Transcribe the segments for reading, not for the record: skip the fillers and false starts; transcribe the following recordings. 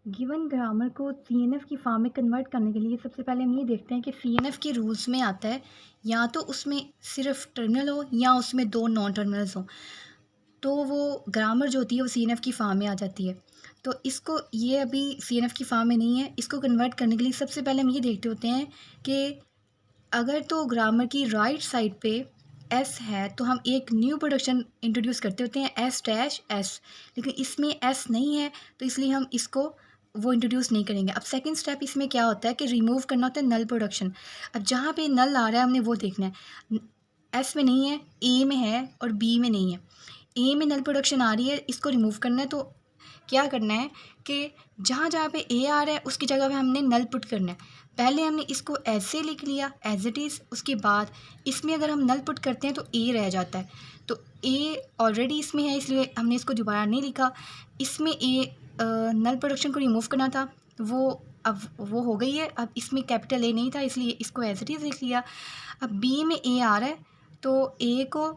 Given grammar को CNF की form में कन्वर्ट करने के लिए सबसे पहले हम ये देखते हैं कि सीएनएफ के रूल्स में आता है या तो उसमें सिर्फ टर्मिनल हो या उसमें दो नॉन टर्मिनल्स हों, तो वो ग्रामर जो होती है वो सीएनएफ की फॉर्म में आ जाती है। तो इसको ये अभी सीएनएफ की फॉर्म में नहीं है, इसको कन्वर्ट करने के लिए सबसे पहले हम ये देखते होते हैं कि अगर तो ग्रामर की राइट साइड पे एस है तो हम एक न्यू प्रोडक्शन इंट्रोड्यूस करते होते हैं एस डैश एस, लेकिन इसमें एस नहीं है तो इसलिए हम इसको वो इंट्रोड्यूस नहीं करेंगे। अब सेकंड स्टेप इसमें क्या होता है कि रिमूव करना होता है नल प्रोडक्शन। अब जहाँ पे नल आ रहा है हमने वो देखना है, एस में नहीं है, ए में है और बी में नहीं है। ए में नल प्रोडक्शन आ रही है, इसको रिमूव करना है। तो क्या करना है कि जहाँ जहाँ पे ए आ रहा है उसकी जगह पे हमने नल पुट करना है। पहले हमने इसको ऐसे लिख लिया एज इट इज़, उसके बाद इसमें अगर हम नल पुट करते हैं तो ए रह जाता है। तो ए ऑलरेडी इसमें है इसलिए हमने इसको दोबारा नहीं लिखा। इसमें ए नल प्रोडक्शन को रिमूव करना था, वो अब वो हो गई है। अब इसमें कैपिटल ए नहीं था इसलिए इसको एज इट इज़ लिख लिया। अब बी में ए आ रहा है तो ए को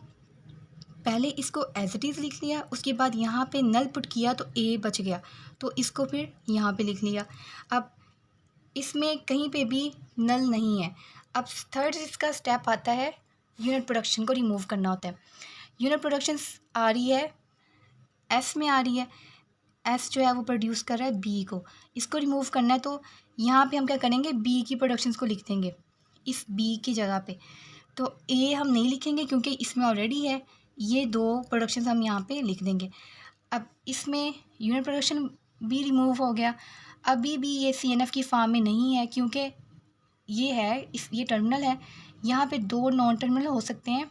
पहले इसको एज इट इज़ लिख लिया, उसके बाद यहाँ पे नल पुट किया तो ए बच गया, तो इसको फिर यहाँ पे लिख लिया। अब इसमें कहीं पे भी नल नहीं है। अब थर्ड इसका स्टेप आता है, यूनिट प्रोडक्शन को रिमूव करना होता है। यूनिट प्रोडक्शन आ रही है एस में आ रही है, एस जो है वो प्रोड्यूस कर रहा है बी को, इसको रिमूव करना है। तो यहाँ पे हम क्या करेंगे, बी की प्रोडक्शंस को लिख देंगे इस बी की जगह पे। तो ए हम नहीं लिखेंगे क्योंकि इसमें ऑलरेडी है, ये दो प्रोडक्शंस हम यहाँ पे लिख देंगे। अब इसमें यूनिट प्रोडक्शन भी रिमूव हो गया। अभी भी ये सीएनएफ की फॉर्म में नहीं है क्योंकि ये है ये टर्मिनल है। यहाँ पे दो नॉन टर्मिनल हो सकते हैं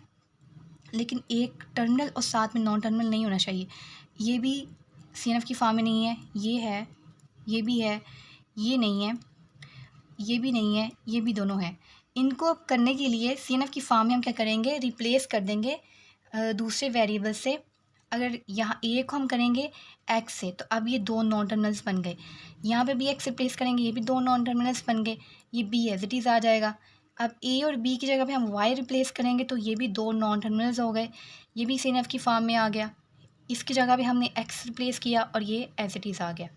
लेकिन एक टर्मिनल और साथ में नॉन टर्मिनल नहीं होना चाहिए। ये भी सीएनएफ की फॉर्म में नहीं है, ये है, ये भी है, ये नहीं है, ये भी नहीं है, ये भी दोनों है। इनको करने के लिए सीएनएफ की फॉर्म में हम क्या करेंगे, रिप्लेस कर देंगे दूसरे वेरिएबल से। अगर यहाँ ए को हम करेंगे एक्स से तो अब ये दो नॉन टर्मिनल्स बन गए। यहाँ पे भी एक्स रिप्लेस करेंगे, ये भी दो नॉन टर्मिनल्स बन गए, ये बी एज इट इज़ आ जाएगा। अब ए और बी की जगह पे हम वाई रिप्लेस करेंगे तो ये भी दो नॉन टर्मिनल्स हो गए, ये भी सीएनएफ की फॉर्म में आ गया। इसकी जगह पे हमने एक्स रिप्लेस किया और ये एज इट इज़ आ गया।